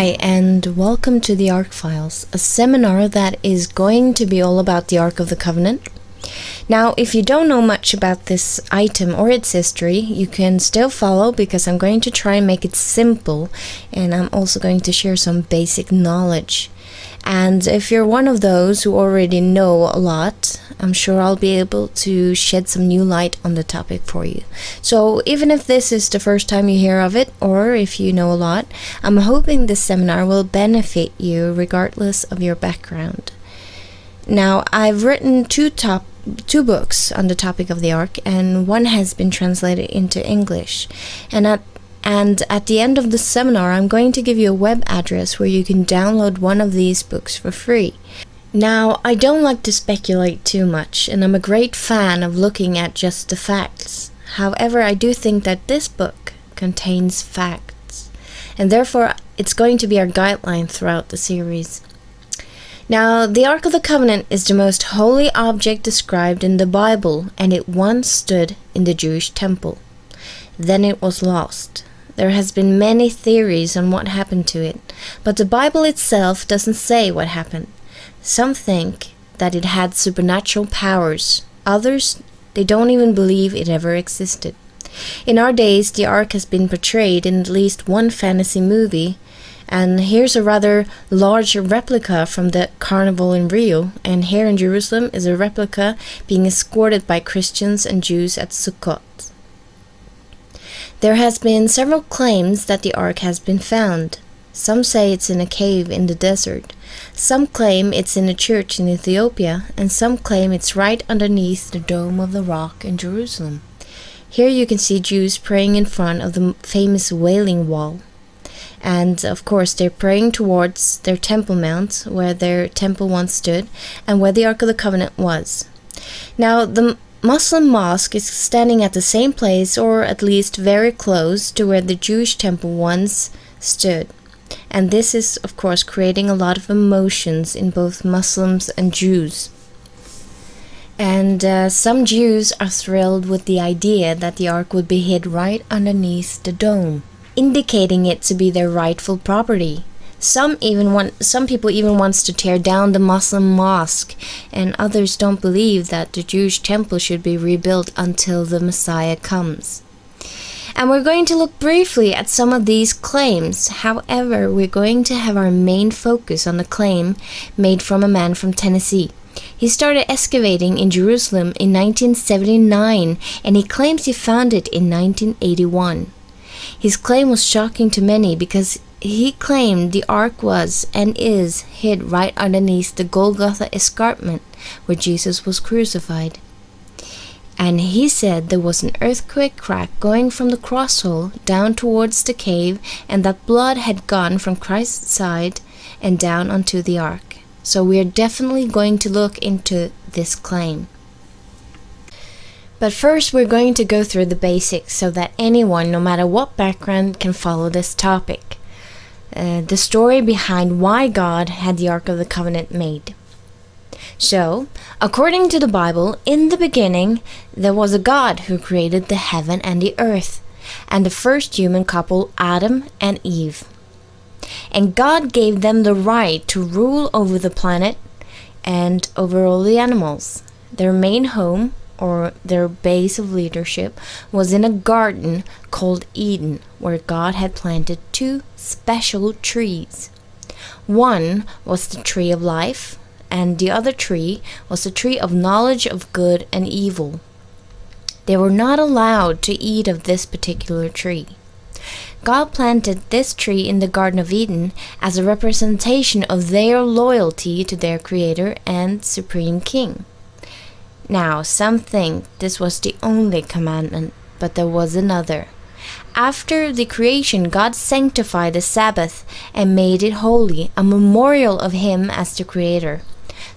Hi, and welcome to the Ark Files, a seminar that is going to be all about the Ark of the Covenant. Now, if you don't know much about this item or its history, you can still follow because I'm going to try and make it simple, and I'm also going to share some basic knowledge. And if you're one of those who already know a lot, I'm sure I'll be able to shed some new light on the topic for you. So even if this is the first time you hear of it, or if you know a lot, I'm hoping this seminar will benefit you regardless of your background. Now, I've written two books on the topic of the Ark, and one has been translated into English. And at the end of the seminar, I'm going to give you a web address where you can download one of these books for free. Now, I don't like to speculate too much, and I'm a great fan of looking at just the facts. However, I do think that this book contains facts, and therefore it's going to be our guideline throughout the series. Now, the Ark of the Covenant is the most holy object described in the Bible, and it once stood in the Jewish temple. Then it was lost. There has been many theories on what happened to it, but the Bible itself doesn't say what happened. Some think that it had supernatural powers. Others, they don't even believe it ever existed. In our days, the Ark has been portrayed in at least one fantasy movie, and here's a rather large replica from the carnival in Rio, and here in Jerusalem is a replica being escorted by Christians and Jews at Sukkot. There has been several claims that the Ark has been found. Some say it's in a cave in the desert. Some claim it's in a church in Ethiopia, and some claim it's right underneath the Dome of the Rock in Jerusalem. Here you can see Jews praying in front of the famous Wailing Wall. And of course they're praying towards their Temple Mount, where their temple once stood, and where the Ark of the Covenant was. Now, the Muslim mosque is standing at the same place, or at least very close to where the Jewish temple once stood. And this is, of course, creating a lot of emotions in both Muslims and Jews. And some Jews are thrilled with the idea that the Ark would be hid right underneath the dome, indicating it to be their rightful property. Some people even wants to tear down the Muslim mosque, and others don't believe that the Jewish temple should be rebuilt until the Messiah comes. And we're going to look briefly at some of these claims. However, we're going to have our main focus on the claim made from a man from Tennessee. He started excavating in Jerusalem in 1979, and he claims he found it in 1981. His claim was shocking to many because he claimed the Ark was and is hid right underneath the Golgotha escarpment where Jesus was crucified. And he said there was an earthquake crack going from the crosshole down towards the cave, and that blood had gone from Christ's side and down onto the Ark. So we are definitely going to look into this claim. But first we're going to go through the basics so that anyone, no matter what background, can follow this topic. The story behind why God had the Ark of the Covenant made. So, according to the Bible, in the beginning, there was a God who created the heaven and the earth, and the first human couple, Adam and Eve. And God gave them the right to rule over the planet and over all the animals. Their main home, or their base of leadership, was in a garden called Eden, where God had planted two special trees. One was the tree of life, and the other tree was the tree of knowledge of good and evil. They were not allowed to eat of this particular tree. God planted this tree in the Garden of Eden as a representation of their loyalty to their Creator and Supreme King. Now, some think this was the only commandment, but there was another. After the creation, God sanctified the Sabbath and made it holy, a memorial of Him as the Creator.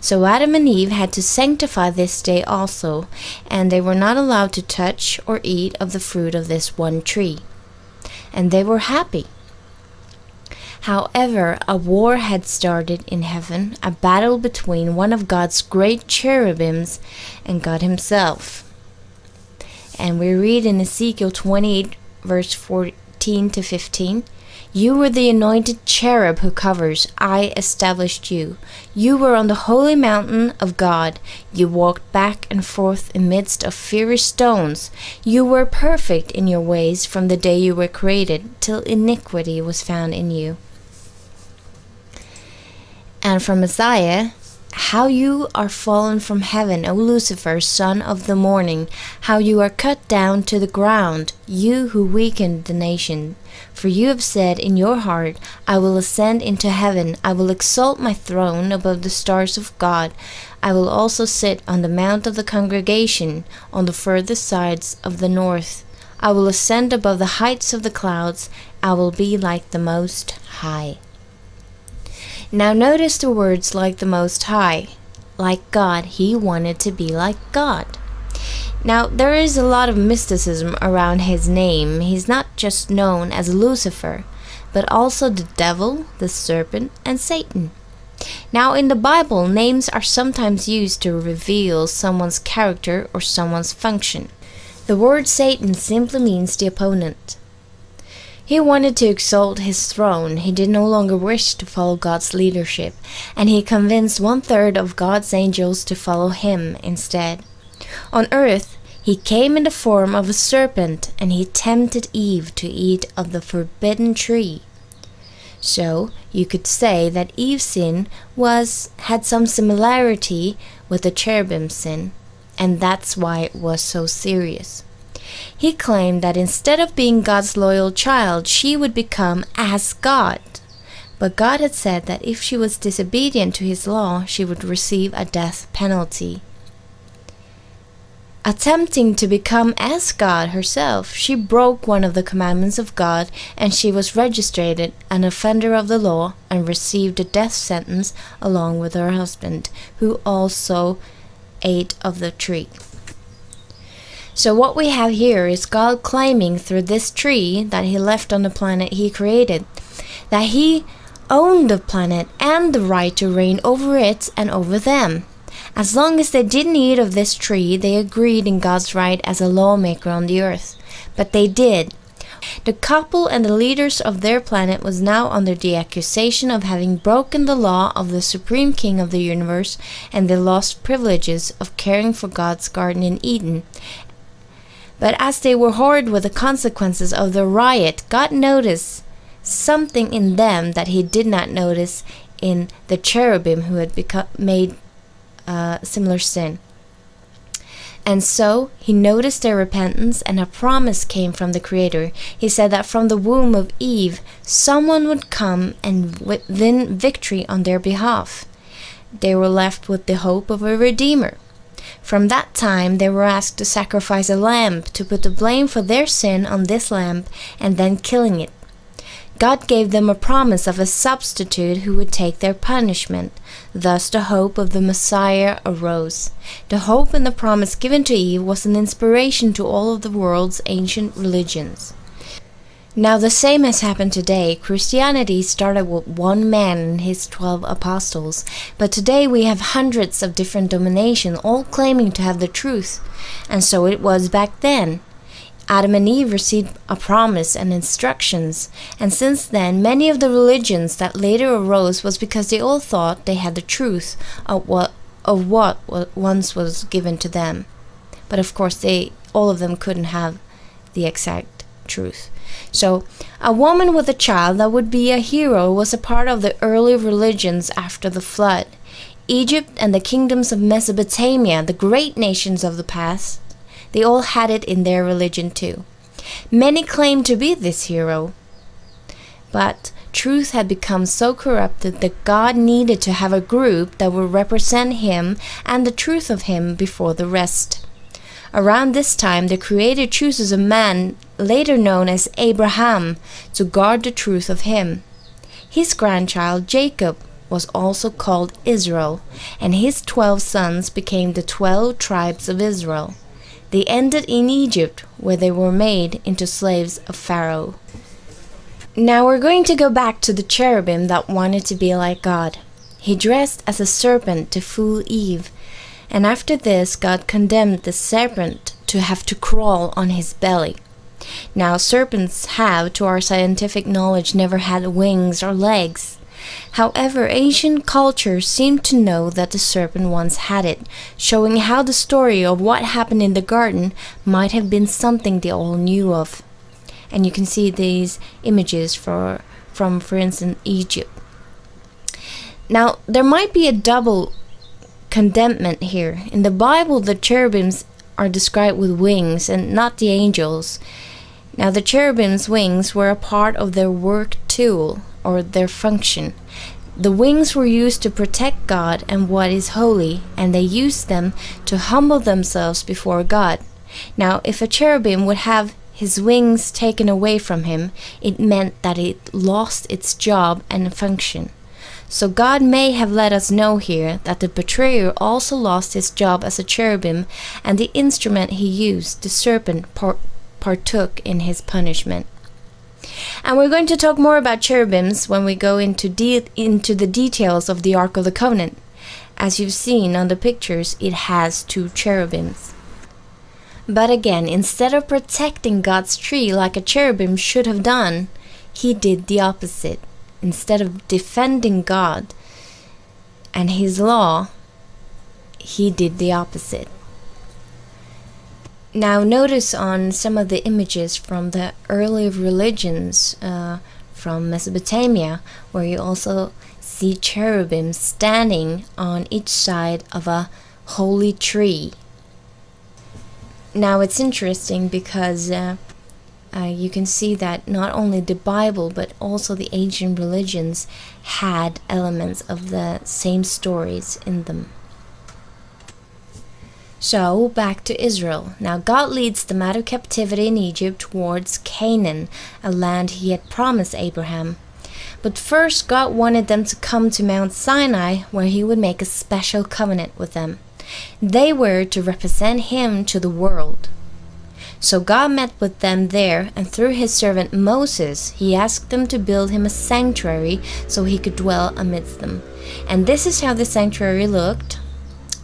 So Adam and Eve had to sanctify this day also, and they were not allowed to touch or eat of the fruit of this one tree. And they were happy. However, a war had started in heaven, a battle between one of God's great cherubims and God Himself. And we read in Ezekiel 28, verse 14 to 15, You were the anointed cherub who covers. I established you. You were on the holy mountain of God. You walked back and forth amidst of fiery stones. You were perfect in your ways from the day you were created, till iniquity was found in you. And from Isaiah, how you are fallen from heaven, O Lucifer, son of the morning, how you are cut down to the ground, you who weakened the nation. For you have said in your heart, I will ascend into heaven, I will exalt my throne above the stars of God. I will also sit on the mount of the congregation, on the furthest sides of the north. I will ascend above the heights of the clouds, I will be like the Most High. Now notice the words like the Most High. Like God, he wanted to be like God. Now there is a lot of mysticism around his name. He's not just known as Lucifer, but also the devil, the serpent, and Satan. Now in the Bible, names are sometimes used to reveal someone's character or someone's function. The word Satan simply means the opponent. He wanted to exalt his throne. He did no longer wish to follow God's leadership, and he convinced 1/3 of God's angels to follow him instead. On earth, he came in the form of a serpent, and he tempted Eve to eat of the forbidden tree. So, you could say that Eve's sin had some similarity with the cherubim's sin, and that's why it was so serious. He claimed that instead of being God's loyal child, she would become as God. But God had said that if she was disobedient to his law, she would receive a death penalty. Attempting to become as God herself, she broke one of the commandments of God, and she was registered an offender of the law and received a death sentence along with her husband, who also ate of the tree. So what we have here is God claiming through this tree that he left on the planet he created, that he owned the planet and the right to reign over it and over them. As long as they didn't eat of this tree, they agreed in God's right as a lawmaker on the earth. But they did. The couple and the leaders of their planet was now under the accusation of having broken the law of the supreme king of the universe, and they lost privileges of caring for God's garden in Eden. But as they were horrid with the consequences of the riot, God noticed something in them that he did not notice in the cherubim who had made similar sin. And so he noticed their repentance, and a promise came from the Creator. He said that from the womb of Eve, someone would come and win victory on their behalf. They were left with the hope of a Redeemer. From that time, they were asked to sacrifice a lamb, to put the blame for their sin on this lamb, and then killing it. God gave them a promise of a substitute who would take their punishment. Thus the hope of the Messiah arose. The hope and the promise given to Eve was an inspiration to all of the world's ancient religions. Now the same has happened today. Christianity started with one man and his 12 apostles, but today we have hundreds of different denominations, all claiming to have the truth. And so it was back then. Adam and Eve received a promise and instructions, and since then many of the religions that later arose was because they all thought they had the truth of what once was given to them. But of course all of them couldn't have the exact truth. So a woman with a child that would be a hero was a part of the early religions after the flood. Egypt and the kingdoms of Mesopotamia, the great nations of the past, they all had it in their religion too. Many claimed to be this hero, but truth had become so corrupted that God needed to have a group that would represent him and the truth of him before the rest. Around this time, the Creator chooses a man, later known as Abraham, to guard the truth of him. His grandchild, Jacob, was also called Israel, and his 12 sons became the 12 tribes of Israel. They ended in Egypt, where they were made into slaves of Pharaoh. Now we're going to go back to the cherubim that wanted to be like God. He dressed as a serpent to fool Eve, and after this God condemned the serpent to have to crawl on his belly. Now, serpents have, to our scientific knowledge, never had wings or legs. However, ancient cultures seem to know that the serpent once had it, showing how the story of what happened in the garden might have been something they all knew of. And you can see these images from, for instance, Egypt. Now, there might be a double condemnment here. In the Bible, the cherubims are described with wings and not the angels. Now, the cherubim's wings were a part of their work tool, or their function. The wings were used to protect God and what is holy, and they used them to humble themselves before God. Now, if a cherubim would have his wings taken away from him, it meant that it lost its job and function. So God may have let us know here that the betrayer also lost his job as a cherubim, and the instrument he used, the serpent, partook in his punishment. And we're going to talk more about cherubims when we go into the details of the Ark of the Covenant. As you've seen on the pictures, it has 2 cherubims. But again, instead of protecting God's tree like a cherubim should have done, he did the opposite. Instead of defending God and his law, he did the opposite. Now notice on some of the images from the early religions from Mesopotamia, where you also see cherubim standing on each side of a holy tree. Now it's interesting because you can see that not only the Bible but also the ancient religions had elements of the same stories in them. So, back to Israel. Now God leads them out of captivity in Egypt towards Canaan, a land he had promised Abraham. But first God wanted them to come to Mount Sinai, where he would make a special covenant with them. They were to represent him to the world. So God met with them there, and through his servant Moses, he asked them to build him a sanctuary so he could dwell amidst them. And this is how the sanctuary looked.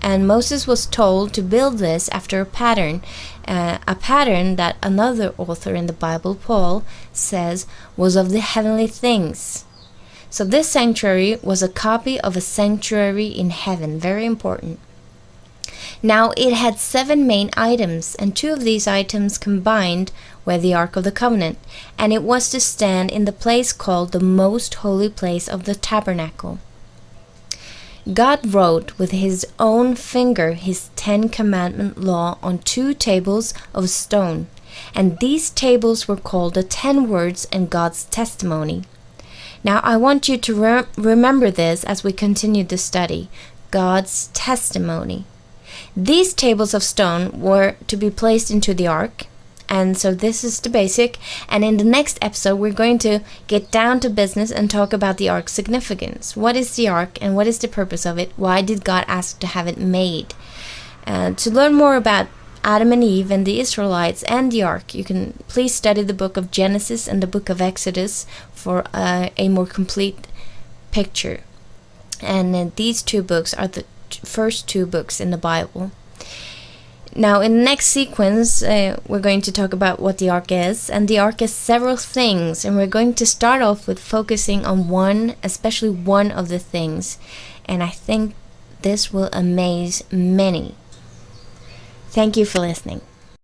And Moses was told to build this after a pattern that another author in the Bible, Paul, says was of the heavenly things. So this sanctuary was a copy of a sanctuary in heaven, very important. Now it had 7 main items, and 2 of these items combined were the Ark of the Covenant, and it was to stand in the place called the most holy place of the tabernacle. God wrote with his own finger his 10 Commandment law on 2 tables of stone, and these tables were called the 10 words and God's testimony. Now I want you to remember this as we continue the study, God's testimony. These tables of stone were to be placed into the ark, and so this is the basic, and in the next episode we're going to get down to business and talk about the ark's significance. What is the ark and what is the purpose of it? Why did God ask to have it made? To learn more about Adam and Eve and the Israelites and the ark, you can please study the book of Genesis and the book of Exodus for a more complete picture. And these 2 books are the first 2 books in the Bible. Now in the next sequence we're going to talk about what the ark is, and the ark is several things, and we're going to start off with focusing on especially one of the things, and I think this will amaze many. Thank you for listening.